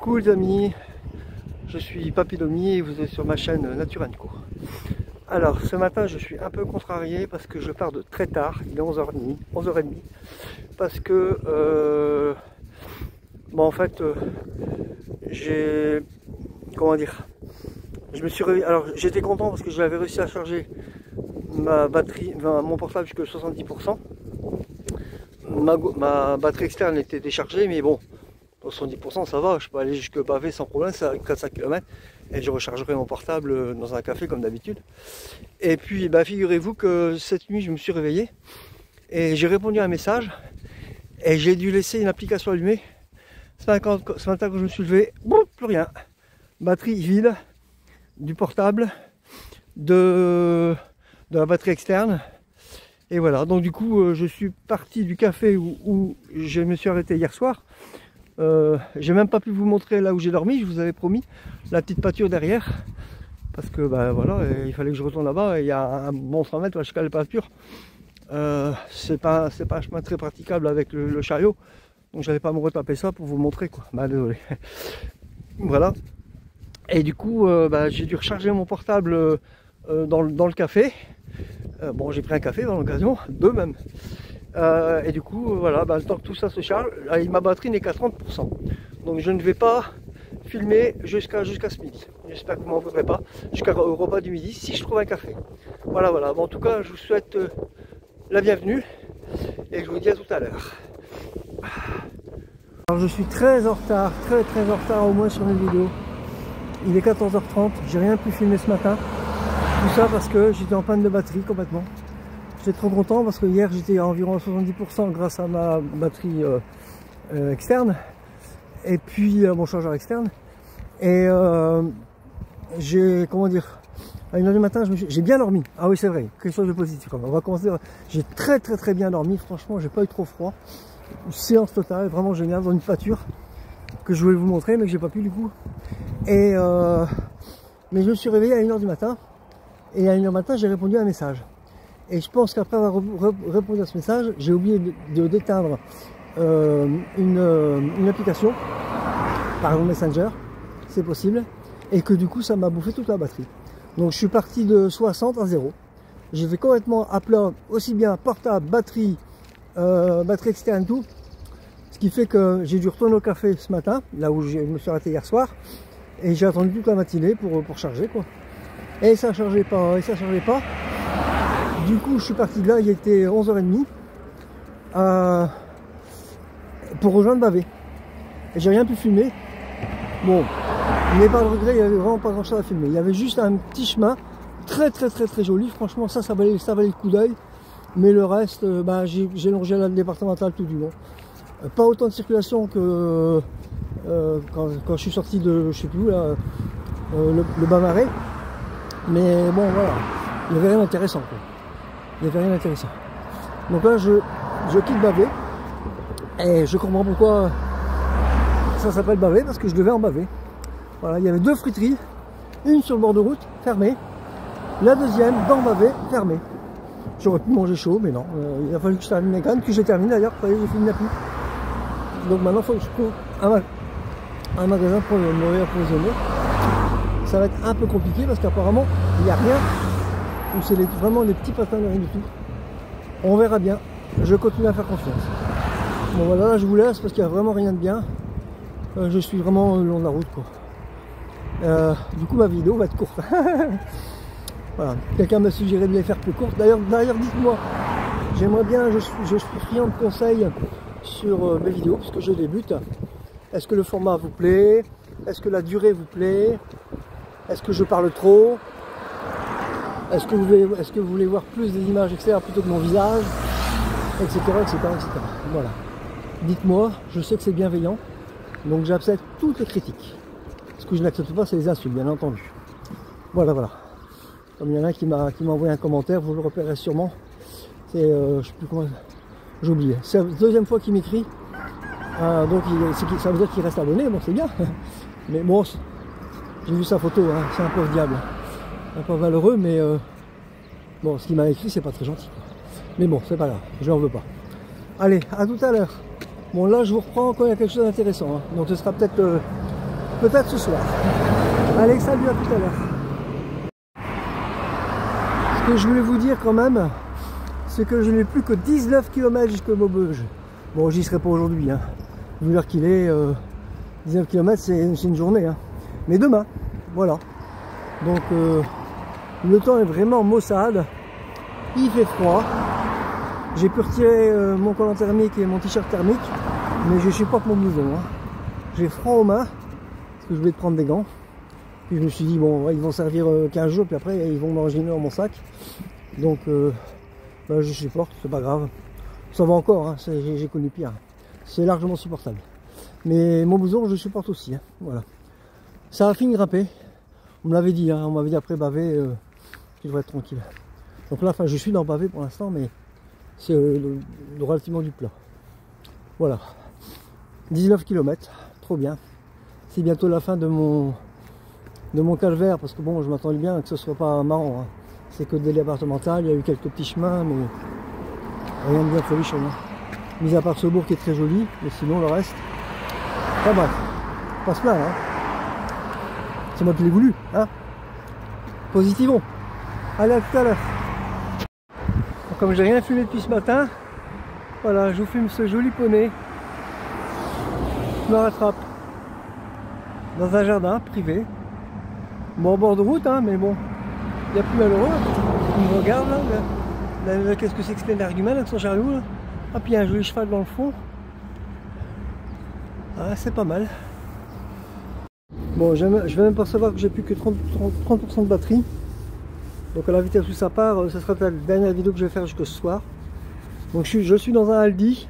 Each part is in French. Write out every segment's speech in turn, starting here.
Coucou les amis, je suis Papy Domi et vous êtes sur ma chaîne Nature & Co. Alors ce matin je suis un peu contrarié parce que je pars de très tard, il est 11h30, 11h30 parce que bon en fait j'ai, comment dire, je me suis réveillé, alors j'étais content parce que j'avais réussi à charger ma batterie, enfin, mon portable jusqu'à 70%. Ma batterie externe était déchargée, mais bon, 70% ça va, je peux aller jusque Bavé sans problème, c'est à 4-5 km et je rechargerai mon portable dans un café comme d'habitude. Et puis bah, figurez-vous que cette nuit je me suis réveillé et j'ai répondu à un message et j'ai dû laisser une application allumée. Ce matin quand je me suis levé, plus rien, batterie vide du portable, de la batterie externe. Et voilà, donc du coup je suis parti du café où je me suis arrêté hier soir. J'ai même pas pu vous montrer là où j'ai dormi, je vous avais promis, la petite pâture derrière. Parce que bah voilà, il fallait que je retourne là-bas et il y a un bon 100 mètres jusqu'à la pâture. C'est pas un chemin très praticable avec le chariot. Donc j'allais pas me retaper ça pour vous montrer quoi. Bah désolé. Voilà. Et du coup bah, j'ai dû recharger mon portable dans le café. Bon, j'ai pris un café dans l'occasion, deux même. Et du coup, voilà, bah, le temps que tout ça se charge, ma batterie n'est qu'à 30%. Donc je ne vais pas filmer jusqu'à ce midi. J'espère que vous m'en voudrez pas. Jusqu'au repas du midi, si je trouve un café. Voilà, voilà. Bon, en tout cas, je vous souhaite la bienvenue. Et je vous dis à tout à l'heure. Alors je suis très en retard, très en retard au moins sur une vidéo. Il est 14h30, j'ai rien pu filmer ce matin. Tout ça parce que j'étais en panne de batterie complètement. J'étais trop content parce que hier j'étais à environ 70% grâce à ma batterie externe et puis mon chargeur externe. Et j'ai, comment dire, à 1h du matin j'ai bien dormi. Ah oui c'est vrai, quelque chose de positif quand même. On va commencer. J'ai très bien dormi, franchement j'ai pas eu trop froid. Une séance totale, vraiment géniale dans une pâture que je voulais vous montrer mais que j'ai pas pu du coup. Et mais je me suis réveillé à 1h du matin. Et à 1h du matin, j'ai répondu à un message. Et je pense qu'après avoir répondu à ce message, j'ai oublié d'éteindre une application par mon Messenger, c'est possible, et que du coup, ça m'a bouffé toute la batterie. Donc je suis parti de 60 à 0. J'ai fait complètement à plat, aussi bien portable, batterie, batterie externe, tout. Ce qui fait que j'ai dû retourner au café ce matin, là où je me suis arrêté hier soir, et j'ai attendu toute la matinée pour charger, quoi. Et ça ne chargeait pas, et ça chargeait pas. Du coup, je suis parti de là, il était 11h30 pour rejoindre Bavé. Et j'ai rien pu filmer. Bon, mais pas de regret, il n'y avait vraiment pas grand chose à filmer. Il y avait juste un petit chemin très joli. Franchement, ça valait le coup d'œil. Mais le reste, bah, j'ai longé la départementale tout du long. Pas autant de circulation que quand je suis sorti de, je sais plus, là, le bas-marais. Mais bon, voilà, il n'y avait rien d'intéressant. Il n'y avait rien d'intéressant. Donc là, je quitte Bavé. Et je comprends pourquoi ça s'appelle Bavé, parce que je devais en Bavé. Voilà, il y avait deux friteries. Une sur le bord de route, fermée. La deuxième, dans Bavé, fermée. J'aurais pu manger chaud, mais non. Il a fallu que je termine les cannes, que je termine d'ailleurs. Vous voyez, j'ai fini la pluie. Donc maintenant, il faut que je trouve un magasin pour me réapprovisionner. Ça va être un peu compliqué parce qu'apparemment il n'y a rien, ou c'est vraiment les petits patins de rien du tout. On verra bien, je continue à faire confiance. Bon voilà, là je vous laisse parce qu'il n'y a vraiment rien de bien. Je suis vraiment le long de la route quoi. Du coup ma vidéo va être courte. Voilà, quelqu'un m'a suggéré de les faire plus courtes. D'ailleurs dites-moi, j'aimerais bien, je suis friand de conseils sur mes vidéos parce que je débute. Est-ce que le format vous plaît? Est-ce que la durée vous plaît? Est-ce que je parle trop? Est-ce que vous voulez voir plus des images extérieures plutôt que mon visage? Etc. Voilà. Dites-moi, je sais que c'est bienveillant, donc j'accepte toutes les critiques. Ce que je n'accepte pas, c'est les insultes, bien entendu. Voilà. Comme il y en a qui m'a envoyé un commentaire, vous le repérez sûrement. C'est, je sais plus comment, j'ai oublié. C'est la deuxième fois qu'il m'écrit. Donc ça veut dire qu'il reste abonné, bon c'est bien. Mais bon, j'ai vu sa photo, hein, c'est un pauvre diable. Un peu malheureux, mais bon, ce qu'il m'a écrit, c'est pas très gentil. Mais bon, c'est pas grave, je n'en veux pas. Allez, à tout à l'heure. Bon, là, je vous reprends quand il y a quelque chose d'intéressant. Hein. Donc, ce sera peut-être peut-être ce soir. Allez, salut, à tout à l'heure. Ce que je voulais vous dire quand même, c'est que je n'ai plus que 19 km jusqu'au Maubeuge. Bon, j'y serai pas aujourd'hui, hein. Vu l'heure qu'il est, 19 km c'est une journée, hein. Mais demain, voilà. Donc le temps est vraiment maussade, il fait froid. J'ai pu retirer mon collant thermique et mon t-shirt thermique, mais je supporte mon blouson, hein. J'ai froid aux mains, parce que je voulais prendre des gants. Puis je me suis dit, bon, ils vont servir 15 jours, puis après ils vont m'enregistrer dans mon sac. Donc bah, je supporte, c'est pas grave. Ça va encore, hein, j'ai connu pire. C'est largement supportable. Mais mon blouson, je supporte aussi, hein, voilà. Ça a fini de grimper. On me l'avait dit, hein, on m'avait dit après Bavé, tu devrais être tranquille. Donc là, enfin, je suis dans Bavé pour l'instant, mais c'est relativement du plat. Voilà. 19 km, trop bien. C'est bientôt la fin de mon calvaire, parce que bon, je m'attendais bien que ce soit pas marrant, hein. C'est que des départementales, il y a eu quelques petits chemins, mais rien de bien folichon, hein. Mis à part ce bourg qui est très joli, mais sinon le reste, pas mal. Pas se plaindre, hein. C'est moi qui l'ai voulu, hein. Positivons. Allez, à tout à l'heure. Comme j'ai rien fumé depuis ce matin, voilà, je vous fume ce joli poney. Je me rattrape dans un jardin privé. Bon, au bord de route, hein, mais bon, il y a plus malheureux. Il me regarde là, qu'est-ce que c'est que cet argument avec son chariot là. Ah, puis il y a un joli cheval dans le fond. Ah, c'est pas mal. Bon, je vais même pas savoir que j'ai plus que 30% de batterie. Donc à la vitesse où ça part, ce sera peut-être la dernière vidéo que je vais faire jusqu'au soir. Donc je suis dans un Aldi.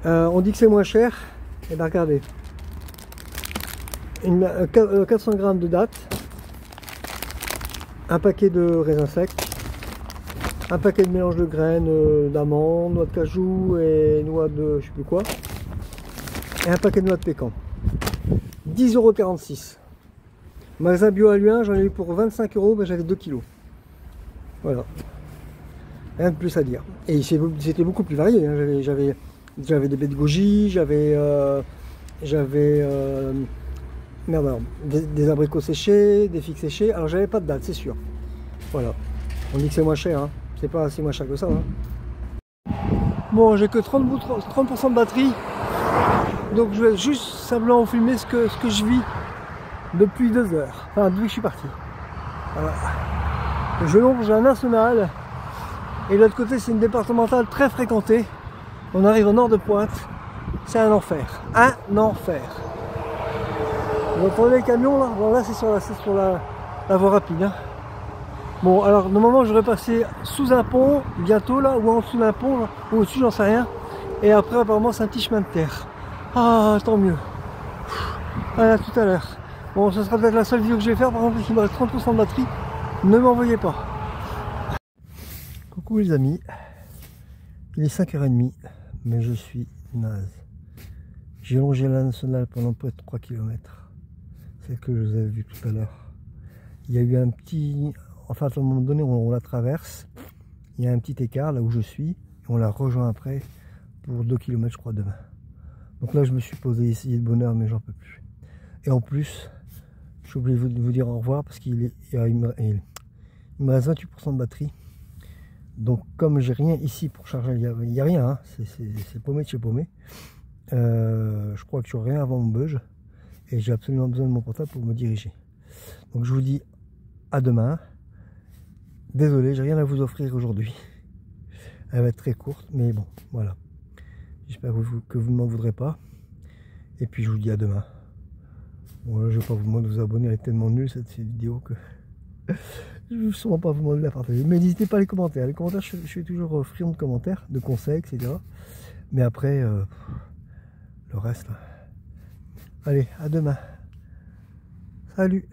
On dit que c'est moins cher. Et bien regardez. 400 grammes de dattes. Un paquet de raisins secs. Un paquet de mélange de graines d'amandes, noix de cajou et noix de je sais plus quoi. Et un paquet de noix de pécan. 10,46 €. Magasin bio à Luin, j'en ai eu pour 25 €, ben j'avais 2 kilos. Voilà. Rien de plus à dire. Et c'était beaucoup plus varié, hein. J'avais des baies de goji, j'avais des abricots séchés, des figues séchées. Alors j'avais pas de date, c'est sûr. Voilà. On dit que c'est moins cher, hein. C'est pas si moins cher que ça, hein. Bon, j'ai que 30% de batterie. Donc je vais juste simplement vous filmer ce que je vis depuis 2 heures. Enfin, depuis que je suis parti. Voilà. Je longe un national. Et de l'autre côté, c'est une départementale très fréquentée. On arrive au nord de Pointe. C'est un enfer. Un enfer. Vous entendez les camions là? Bon, là, c'est sur la voie rapide, hein. Bon, alors normalement, je devrais passer sous un pont bientôt là, ou en dessous d'un pont, là, ou au-dessus, j'en sais rien. Et après, apparemment, c'est un petit chemin de terre. Ah, tant mieux. Allez, à tout à l'heure. Bon, ce sera peut-être la seule vidéo que je vais faire. Par contre, il me reste 30% de batterie. Ne m'envoyez pas. Coucou les amis. Il est 5h30, mais je suis naze. J'ai longé la nationale pendant près de 3 km. Celle que je vous avais vue tout à l'heure. Il y a eu un petit... Enfin, à un moment donné, on la traverse. Il y a un petit écart là où je suis. Et on la rejoint après pour 2 km, je crois, demain. Donc là, je me suis posé ici de bonne heure, mais j'en peux plus. Et en plus, j'ai oublié de vous dire au revoir parce qu'il me reste 28% de batterie. Donc comme j'ai rien ici pour charger, il n'y a rien, hein, c'est paumé de chez paumé. Je crois que je n'aurai rien avant mon beuge. Et j'ai absolument besoin de mon portable pour me diriger. Donc je vous dis à demain. Désolé, j'ai rien à vous offrir aujourd'hui. Elle va être très courte, mais bon, voilà. J'espère que vous ne m'en voudrez pas. Et puis je vous dis à demain. Bon là, je ne vais pas vous demander de vous abonner, elle est tellement nulle cette vidéo que je ne vais sûrement pas vous demander de la partager. Mais n'hésitez pas à les commentaires. Les commentaires, je suis toujours friand de commentaires, de conseils, etc. Mais après, le reste, là. Allez, à demain. Salut.